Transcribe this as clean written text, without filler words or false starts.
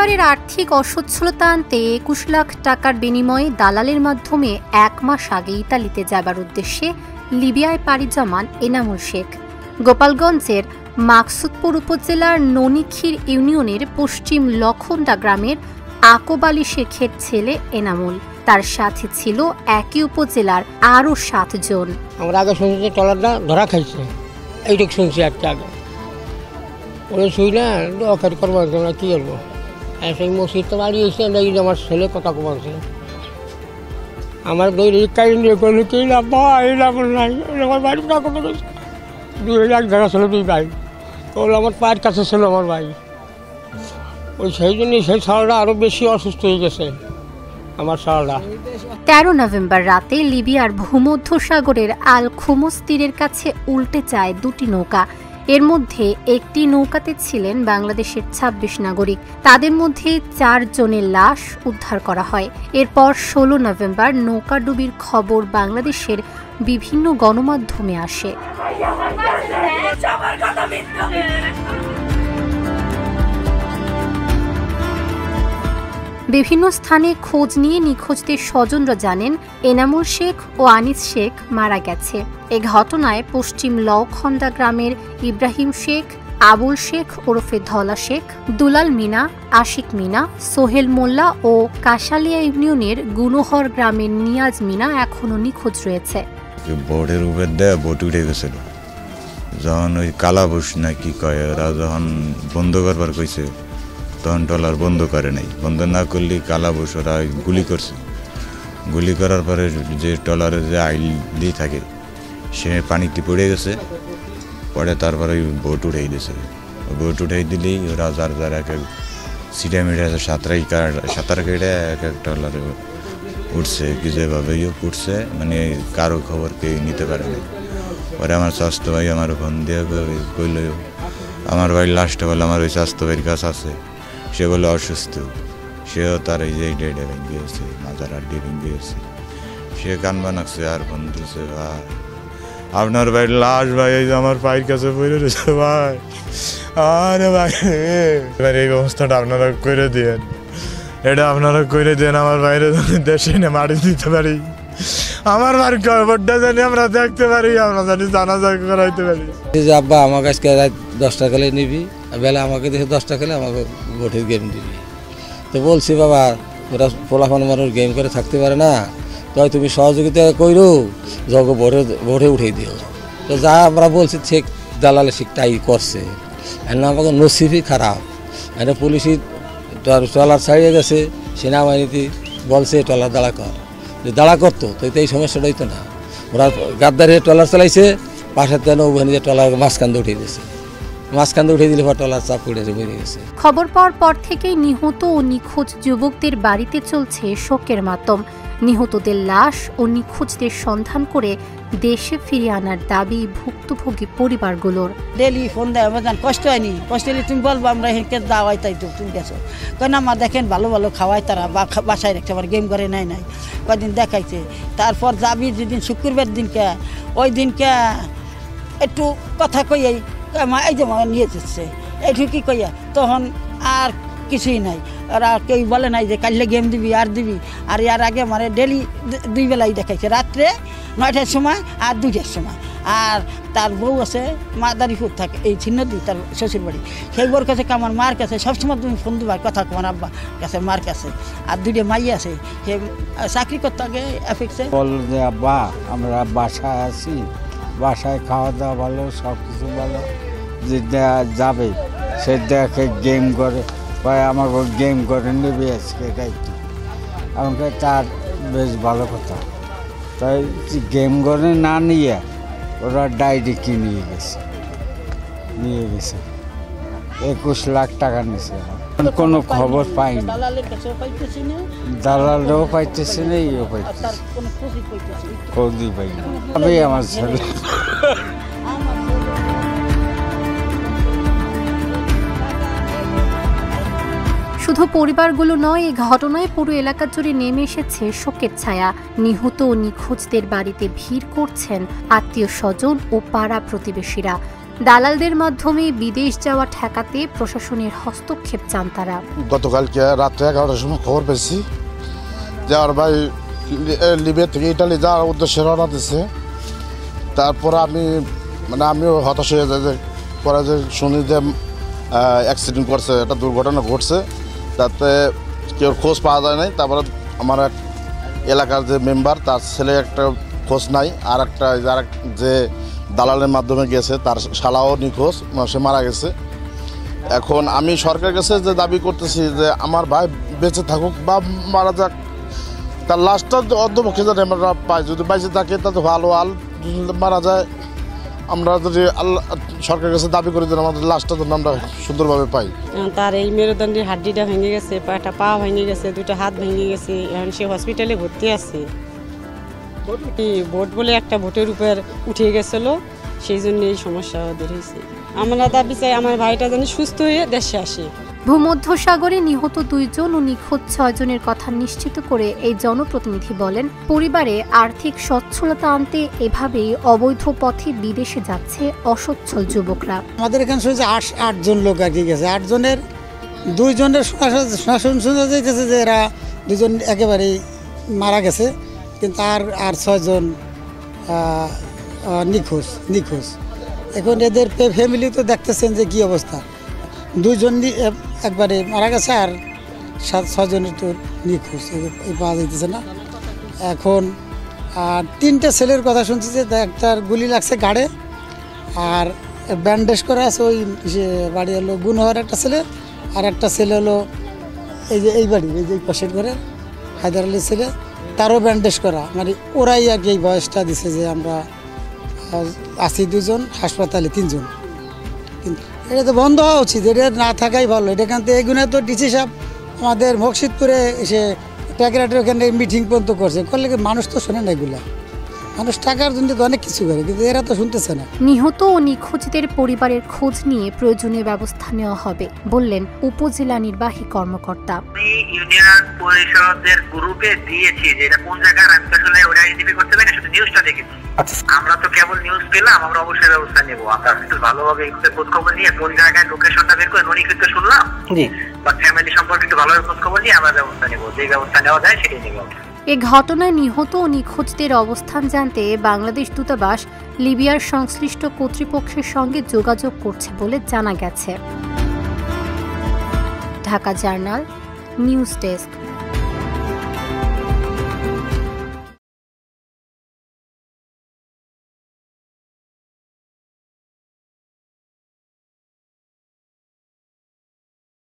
পরিবারের আর্থিক অসচ্ছলতা আনতে ২১ লাখ টাকার বিনিময়ে দালালের মাধ্যমে ১ মাস আগে ইতালিতে যাবার উদ্দেশ্যে লিবিয়ায় পাড়ি জমান এনামুল শেখ। গোপালগঞ্জের মাকসুদপুর উপজেলার ননিখির ইউনিয়নের পশ্চিম লখন্দা গ্রামের আকব আলী শেখের ছেলে এনামুল। তার সাথে ছিল একই উপজেলার আরও ৭ জন। আমরা আগে শুনছি ট্রলারটা ধরা খাইছে, এইটুকু শুনছি একটা আগে। ওরা শুই না অকার করবো, আমরা কী করবো? সেই মসজিদ তো বাড়ি এসে আমার ছেলে কথা কমাচ্ছে। আমার করলো কি না ভাই, নাই আমার বাড়ি না কোনো গেছে ২ লাখ টাকা ছিল ২ ভাই। ওগুলো আমার পায়ের কাছে ছিল আমার ভাই। ওই সেই জন্যই সেই সালটা আরও বেশি অসুস্থ হয়ে গেছে আমার সালটা। ১৩ নভেম্বর রাতে লিবিয়ার ভূমধ্যসাগরের আল খুমুস তীরের কাছে উল্টে যায় ২টি নৌকা। এর মধ্যে একটি নৌকাতে ছিলেন বাংলাদেশের ২৬ নাগরিক। তাদের মধ্যে ৪ জনের লাশ উদ্ধার করা হয়। এরপর ১৬ নভেম্বর নৌকাডুবির খবর বাংলাদেশের বিভিন্ন গণমাধ্যমে আসে। বিভিন্ন স্থানে খোঁজ নিয়ে নিখোঁজদের স্বজনরা জানেন এনামুল শেখ ও আনিস শেখ মারা গেছে। এ ঘটনায় পশ্চিম লখন্দা গ্রামের ইব্রাহিম শেখ, আবুল শেখ ওরফে ধলা শেখ, দুলাল মিনা, আশিক মিনা, সোহেল মোল্লা ও কাশালিয়া ইউনিয়নের গুনহর গ্রামের নিয়াজ মিনা এখনো নিখোঁজ রয়েছে। বোর্ডের উপর দেয়া বোট উঠে গেছিল, যখন ওই কালাবুস না কি কয় ওরা যখন বন্ধ করবার কইছে তখন ট্রলার বন্ধ করে নাই। বন্ধ না করলে কালাবুস ওরা গুলি করছে। গুলি করার পরে যে ট্রলারে যে আইল দিয়ে থাকে সে পানিতে পড়ে গেছে। পরে তারপরে ওই বোট উঠেই দিয়েছে। বোট উঠেই দিলেই ওরা যার যার এক এক সিটা মিটে সাঁতার কেটে এক এক ট্রলারে উঠছে, কি যেভাবে উঠছে, মানে কারো খবর কেউ নিতে পারে না। পরে আমার স্বাস্থ্য ভাই আমার ফোন দিয়ে কইল আমার ভাই লাস্টে বলে আমার ওই স্বাস্থ্য ভাইয়ের কাছে আছে, সে বলে অসুস্থ, সেও তার এই যে ডেডে ভেঙে গেছে, মাথার আড্ডি ভেঙে গেছে। সে কান বানাচ্ছে আর ফোন দিচ্ছে, ভাই আপনার ভাই লাশ ভাই এই যে আমার পায়ের কাছে পড়ে রয়েছে ভাই, আরে ভাই এবার এই ব্যবস্থাটা আপনারা করে দিয়েন, এটা আপনারা করে দেন, আমার বাইরে দেশে না মারি দিতে পারি, আমার বাড়ির খবরটা জানি আমরা দেখতে পারি, আমরা জানি জানাজা করাইতে পারি। যে আব্বা আমার কাছে 10টা খেলে নিবি, বেলা আমাকে দেখে 10টা খেলে আমাকে ভোটের গেম দিবি। তো বলছি বাবা ওরা পোলাপান মানুষ গেম করে থাকতে পারে না, তাই তুমি সহযোগিতা করো, যখন ভোটে উঠিয়ে দিও। তো যা আমরা বলছি ঠিক দালালে শিখটাই করছে। এনে আমাকে নসিবই খারাপ, এনে পুলিশই ট্রলার ছাড়িয়ে গেছে, সেনাবাহিনীতে বলছে ট্রলার দাঁড়া কর, যে দাঁড়া করতো তো এই সমস্যাটা হইতো না। ওরা গাদ্দারে ট্রলার চালাইছে, পাশের নৌবাহিনী ট্রলার মাঝখান উঠিয়ে দিয়েছে, মাঝখান উঠিয়ে দিলে ট্রলার চাপ পড়ে বেরিয়ে গেছে। খবর পাওয়ার পর থেকেই নিহত ও নিখোঁজ যুবকদের বাড়িতে চলছে শোকের মাতম। নিহতদের লাশ ও নিখোঁজদের সন্ধান করে দেশে ফিরিয়ে আনার দাবি ভুক্তভোগী পরিবারগুলোর। ডেলি ফোন দেয়, কষ্ট হয়নি, কষ্ট হলে তুমি বলবো আমরা এখানকে দাওয়াই তাই তো তুমি গেছো, কেন আমার দেখেন ভালো ভালো খাওয়াই তারা বাসায় রাখছে, আমার গেম করে নাই কদিন দেখাইছে। তারপর যাবি যেদিন শুক্রবার দিনকে, ওই দিনকে একটু কথা কইয়াই এই যে নিয়ে যাচ্ছে এইটুকু কি কইয়া, তখন আর কিছুই নাই। ওরা কেউ বলে নাই যে কালকে গেম দিবি আর দিবি। আর এর আগে মানে ডেলি 2 বেলাই দেখাইছে, রাত্রে 9টার সময় আর 2টার সময়। আর তার বউ আছে মাদারীপুর থাকে, এই ছিন্নদি তার শ্বশুর বাড়ি, সেই বউর কাছে আমার মার কাছে সবসময় তুমি ফোন দিবা, কথা তোমার আব্বা কাছে মার কাছে। আর 2টা মাই আছে, সে চাকরি করতে আগে এফেক্টে বল যে আব্বা আমরা বাসায় আছি, বাসায় খাওয়া দাওয়া ভালো, সব কিছু ভালো, যে যাবে সে দেখে গেম করে, আমাকে গেম করে নেবে আজকে, এটাই তো আমাকে তার বেশ ভালো কথা। তাই গেম করে না নিয়ে ওরা ডায়েরি কিনে গেছে, 21 লাখ টাকা নিয়েছে। কোনো খবর পাইনি, দালালও পাইতেছে না, ইও পাইতেছে, খোঁজই পাইনি। আমি আমার ছেলে শুধু পরিবারগুলো নয়, এই ঘটনায় পুরো এলাকা জুড়ে নেমে এসেছে শোকের ছায়া। নিহত ও নিখোঁজদের বাড়িতে ভিড় করছেন আত্মীয় স্বজন ও পাড়া প্রতিবেশীরা। দালালদের মাধ্যমে বিদেশ যাওয়া ঠেকাতে প্রশাসনের হস্তক্ষেপ চান তারা। গতকালকে রাত্রে 11টার সময় খবর পেয়েছি যে আমার ভাই লিবিয়া থেকে ইটালি যাওয়ার উদ্দেশ্যে রওনা দিচ্ছে। তারপর আমিও হতাশ হয়ে যাই যে পরে যে শুনি যে অ্যাক্সিডেন্ট করছে, একটা দুর্ঘটনা ঘটছে, তাতে কেউ খোঁজ পাওয়া যায় নাই। তারপরে আমার এক এলাকার যে মেম্বার তার ছেলে একটা খোঁজ নাই, আর একটা যে দালালের মাধ্যমে গেছে তার শালাও নিখোঁজ, সে মারা গেছে। এখন আমি সরকারের কাছে যে দাবি করতেছি যে আমার ভাই বেঁচে থাকুক বা মারা যাক, তার লাশটা অর্ধপক্ষে যাতে আমরা পাই। যদি বেঁচে থাকে তাতে ভালো, মারা যায় আমরা যদি সরকারের কাছে দাবি করি যে আমাদের লাশটা যেন আমরা সুন্দরভাবে পাই। তার এই মেরুদণ্ডের হাড্ডিটা ভেঙে গেছে, একটা পা ভেঙে গেছে, দুটো হাত ভেঙে গেছে, এখন সে হসপিটালে ভর্তি আছে। ভোট বলে একটা ভোটের উপর উঠে গেছিল, সেই জন্য এই সমস্যা ওদের হয়েছে। আমরা দাবি চাই আমার ভাইটা যেন সুস্থ হয়ে দেশে আসে। ভূমধ্যসাগরে নিহত 2 জন ও নিখোঁজ 6 জনের কথা নিশ্চিত করে এই জনপ্রতিনিধি বলেন, পরিবারে আর্থিক সচ্ছলতা আনতে এভাবেই অবৈধ পথে বিদেশে যাচ্ছে অসচ্ছল যুবকরা। আমাদের এখানে শুনেছে 8 জন লোক আর কি গেছে। 8 জনের 2 জনের শোনা যাইতেছে যে এরা 2 জন একেবারেই মারা গেছে, কিন্তু আর 6 জন নিখোঁজ। এখন এদের ফ্যামিলি তো দেখতেছেন যে কি অবস্থা, 2 জন একবারে মারা গেছে আর 6 জনের তো নিখোঁজ, পাওয়া যাইতেছে না। এখন আর 3টে ছেলের কথা শুনছি যে একটার গুলি লাগছে গাড়ে, আর ব্যান্ডেজ করা আছে ওই বাড়ি হলো গুনহর একটা ছেলে, আর একটা ছেলে হলো এই বাড়ি এই যে পাশের ঘরের হায়দার আলীর ছেলে, তারও ব্যান্ডেজ করা। মানে ওরাই আর কি এই বয়সটা দিছে যে আমরা আছি 2 জন, হাসপাতালে 3 জন। কিন্তু এটা তো বন্ধ হওয়া উচিত, এটা না থাকাই ভালো। এটা এখান থেকে এগুলো তো ডিসি সাহেব আমাদের মকসিদপুরে এসে প্যাকেটের ওখানে মিটিং পর্যন্ত করলে মানুষ তো শোনে না, এগুলা মানুষ টাকার জন্য তো অনেক কিছু করে, কিন্তু এরা তো শুনতেছে না। নিহত ও নিখোঁজদের পরিবারের খোঁজ নিয়ে প্রয়োজনীয় ব্যবস্থা নেওয়া হবে বললেন উপজেলা নির্বাহী কর্মকর্তা। ইউনিয়ন পরিষদের গ্রুপে দিয়েছি যে এটা কোন জায়গায়, আমি তো আসলে ওটা আইডেন্টিফাই করতে পারি না, শুধু নিউজটা দেখেছি। আমরা তো কেবল নিউজ পেলাম, আমরা অবশ্যই ব্যবস্থা নেব। আমরা একটু ভালোভাবে খোঁজ খবর নিয়ে কোন জায়গায় লোকেশনটা বের করে ননিকৃত শুনলাম বা ফ্যামিলি সম্পর্কে একটু ভালোভাবে খোঁজ খবর নিয়ে আমরা ব্যবস্থা নেব, যে ব্যবস্থা নেওয়া যায় সেটাই নেব। এ ঘটনায় নিহত ও নিখোঁজদের অবস্থান জানতে বাংলাদেশ দূতাবাস লিবিয়ার সংশ্লিষ্ট কর্তৃপক্ষের সঙ্গে যোগাযোগ করছে বলে জানা গেছে। Dhaka journal news desk.